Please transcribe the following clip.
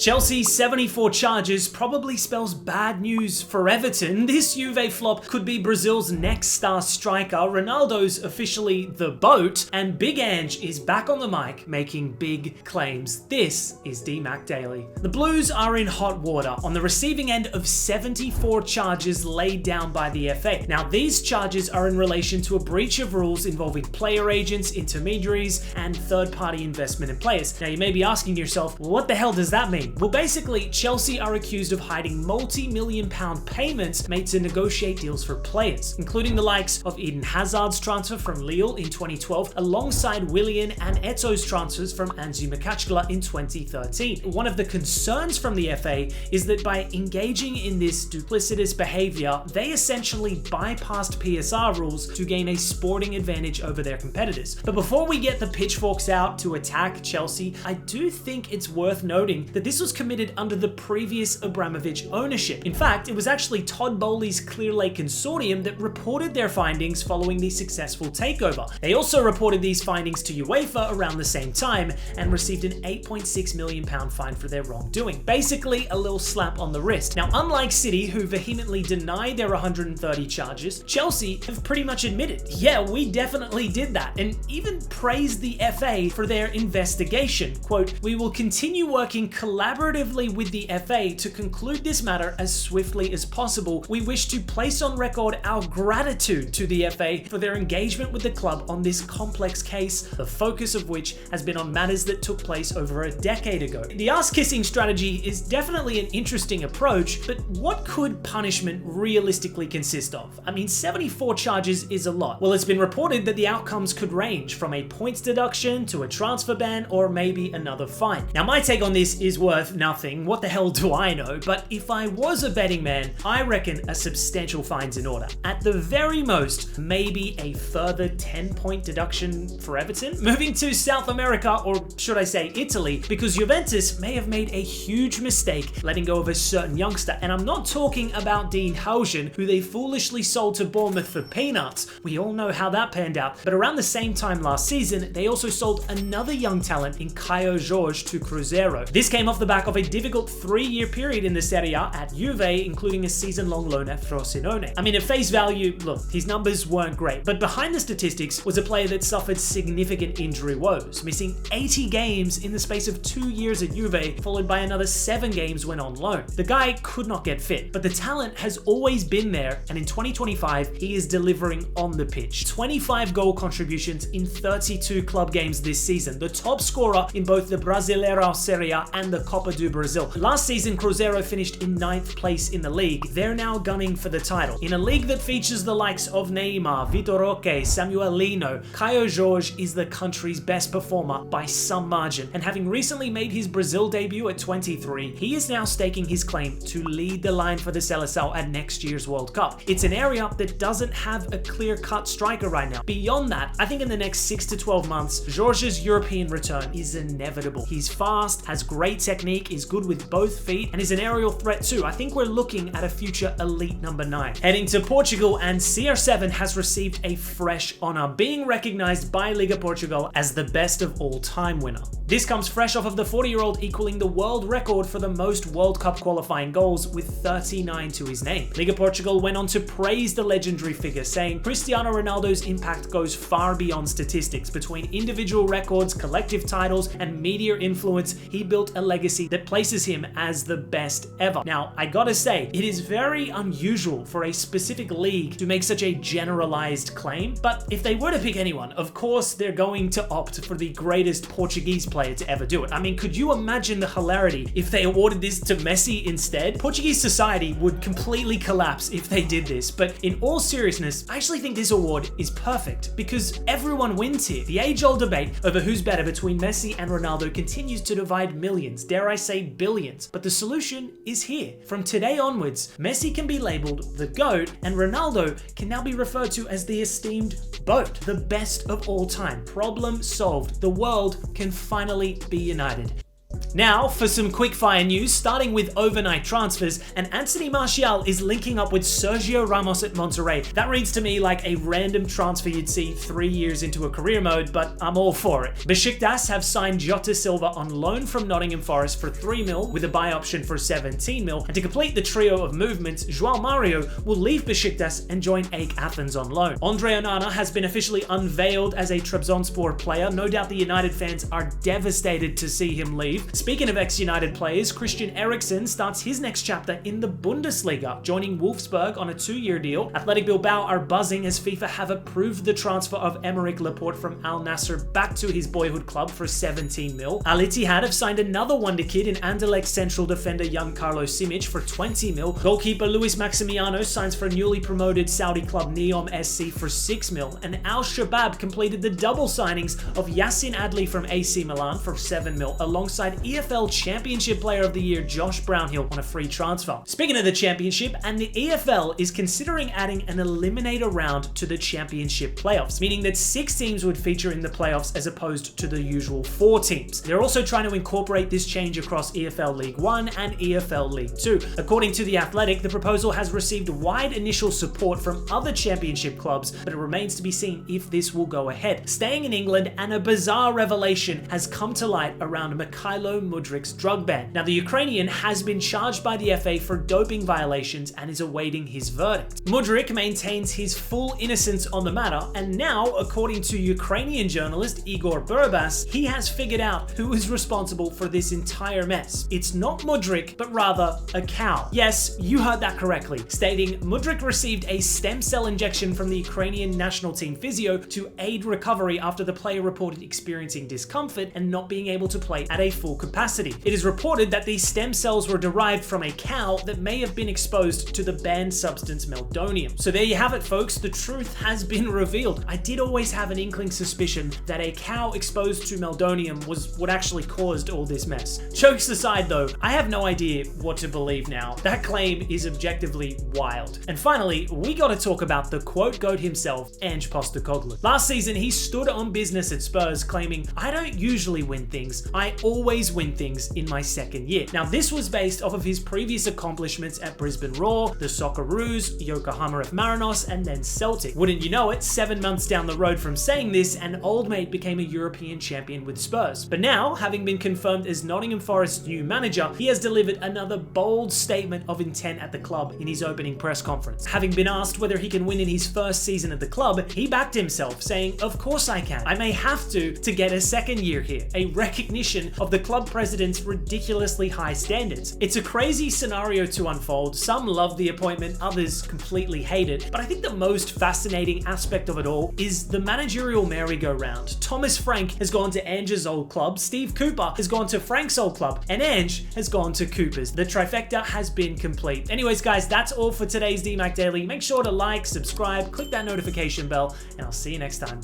Chelsea's 74 charges probably spells bad news for Everton. This Juve flop could be Brazil's next star striker. Ronaldo's officially the boat, and Big Ange is back on the mic making big claims. This is DMAC Daily. The Blues are in hot water on the receiving end of 74 charges laid down by the FA. Now, these charges are in relation to a breach of rules involving player agents, intermediaries, and third-party investment in players. Now, you may be asking yourself, well, what the hell does that mean? Well, basically, Chelsea are accused of hiding multi-million-pound payments made to negotiate deals for players, including the likes of Eden Hazard's transfer from Lille in 2012, alongside Willian and Eto's transfers from Ange in 2013. One of the concerns from the FA is that by engaging in this duplicitous behavior, they essentially bypassed PSR rules to gain a sporting advantage over their competitors. But before we get the pitchforks out to attack Chelsea, I do think it's worth noting that this was committed under the previous Abramovich ownership. In fact, it was actually Todd Bowley's Clear Lake Consortium that reported their findings following the successful takeover. They also reported these findings to UEFA around the same time and received an £8.6 million fine for their wrongdoing. Basically, a little slap on the wrist. Now, unlike City, who vehemently denied their 130 charges, Chelsea have pretty much admitted, yeah, we definitely did that, and even praised the FA for their investigation. Quote, "We will continue working collaboratively with the FA to conclude this matter as swiftly as possible. We wish to place on record our gratitude to the FA for their engagement with the club on this complex case, the focus of which has been on matters that took place over a decade ago." The ass-kissing strategy is definitely an interesting approach, but what could punishment realistically consist of? I mean, 74 charges is a lot. Well, it's been reported that the outcomes could range from a points deduction to a transfer ban or maybe another fine. Now, my take on this is worth nothing. What the hell do I know? But if I was a betting man, I reckon a substantial fine's in order. At the very most, maybe a further 10-point deduction for Everton. Moving to South America, or should I say Italy, because Juventus may have made a huge mistake letting go of a certain youngster, and I'm not talking about Dean Housen, who they foolishly sold to Bournemouth for peanuts. We all know how that panned out. But around the same time last season, they also sold another young talent in Caio Jorge to Cruzeiro. This came off the back of a difficult 3-year period in the Serie A at Juve, including a season-long loan at Frosinone. I mean, at face value, look, his numbers weren't great, but behind the statistics was a player that suffered significant injury woes, missing 80 games in the space of 2 years at Juve, followed by another 7 games when on loan. The guy could not get fit, but the talent has always been there, and in 2025, he is delivering on the pitch. 25 goal contributions in 32 club games this season, the top scorer in both the Brasileirão Serie A and the Copa do Brasil. Last season, Cruzeiro finished in 9th place in the league. They're now gunning for the title. In a league that features the likes of Neymar, Vitor Roque, Samuelino, Caio Jorge is the country's best performer by some margin, and having recently made his Brazil debut at 23, he is now staking his claim to lead the line for the Seleção at next year's World Cup. It's an area that doesn't have a clear-cut striker right now. Beyond that, I think in the next 6 to 12 months, Jorge's European return is inevitable. He's fast, has great technique, is good with both feet, and is an aerial threat too. I think we're looking at a future elite number 9. Heading to Portugal, and CR7 has received a fresh honor, being recognized by Liga Portugal as the best of all time winner. This comes fresh off of the 40-year-old equaling the world record for the most World Cup qualifying goals with 39 to his name. Liga Portugal went on to praise the legendary figure, saying Cristiano Ronaldo's impact goes far beyond statistics. Between individual records, collective titles, and media influence, he built a legacy that places him as the best ever. Now, I gotta say, it is very unusual for a specific league to make such a generalized claim, but if they were to pick anyone, of course they're going to opt for the greatest Portuguese player to ever do it. I mean, could you imagine the hilarity if they awarded this to Messi instead? Portuguese society would completely collapse if they did this, but in all seriousness, I actually think this award is perfect because everyone wins here. The age-old debate over who's better between Messi and Ronaldo continues to divide millions, dare I say billions, but the solution is here. From today onwards, Messi can be labeled the GOAT and Ronaldo can now be referred to as the esteemed BOAT, the best of all time. Problem solved. The world can finally be united. Now, for some quickfire news, starting with overnight transfers, and Anthony Martial is linking up with Sergio Ramos at Monterrey. That reads to me like a random transfer you'd see 3 years into a career mode, but I'm all for it. Besiktas have signed Jota Silva on loan from Nottingham Forest for 3 mil with a buy option for 17 mil, and to complete the trio of movements, João Mario will leave Besiktas and join AEK Athens on loan. Andre Onana has been officially unveiled as a Trabzonspor player. No doubt the United fans are devastated to see him leave. Speaking of ex-United players, Christian Eriksen starts his next chapter in the Bundesliga, joining Wolfsburg on a 2-year deal. Athletic Bilbao are buzzing as FIFA have approved the transfer of Aymeric Laporte from Al Nassr back to his boyhood club for 17 mil. Al Ittihad have signed another wonder kid in Anderlecht central defender Giancarlo Simic for 20 mil. Goalkeeper Luis Maximiano signs for newly promoted Saudi club Neom SC for 6 mil. And Al Shabab completed the double signings of Yassin Adli from AC Milan for 7 mil, alongside EFL Championship Player of the Year Josh Brownhill on a free transfer. Speaking of the Championship, and the EFL is considering adding an eliminator round to the Championship playoffs, meaning that 6 teams would feature in the playoffs as opposed to the usual 4 teams. They're also trying to incorporate this change across EFL League 1 and EFL League 2. According to The Athletic, the proposal has received wide initial support from other Championship clubs, but it remains to be seen if this will go ahead. Staying in England, and a bizarre revelation has come to light around Mikhailo Mudryk's drug ban. Now, the Ukrainian has been charged by the FA for doping violations and is awaiting his verdict. Mudryk maintains his full innocence on the matter, and now, according to Ukrainian journalist Igor Burabas, he has figured out who is responsible for this entire mess. It's not Mudryk, but rather a cow. Yes, you heard that correctly, stating Mudryk received a stem cell injection from the Ukrainian national team physio to aid recovery after the player reported experiencing discomfort and not being able to play at a full capacity. It is reported that these stem cells were derived from a cow that may have been exposed to the banned substance meldonium. So there you have it, folks. The truth has been revealed. I did always have an inkling suspicion that a cow exposed to meldonium was what actually caused all this mess. Jokes aside though, I have no idea what to believe now. That claim is objectively wild. And finally, we gotta talk about the quote goat himself, Ange Postecoglou. Last season, he stood on business at Spurs claiming, "I don't usually win things, I always win things in my second year." Now, this was based off of his previous accomplishments at Brisbane Roar, the Socceroos, Yokohama F Marinos, and then Celtic. Wouldn't you know it, 7 months down the road from saying this, an old mate became a European champion with Spurs. But now, having been confirmed as Nottingham Forest's new manager, he has delivered another bold statement of intent at the club in his opening press conference. Having been asked whether he can win in his first season at the club, he backed himself, saying, "Of course I can. I may have to get a second year here," a recognition of the club president's ridiculously high standards. It's a crazy scenario to unfold. Some love the appointment, others completely hate it. But I think the most fascinating aspect of it all is the managerial merry-go-round. Thomas Frank has gone to Ange's old club, Steve Cooper has gone to Frank's old club, and Ange has gone to Cooper's. The trifecta has been complete. Anyways, guys, that's all for today's DMAC Daily. Make sure to like, subscribe, click that notification bell, and I'll see you next time.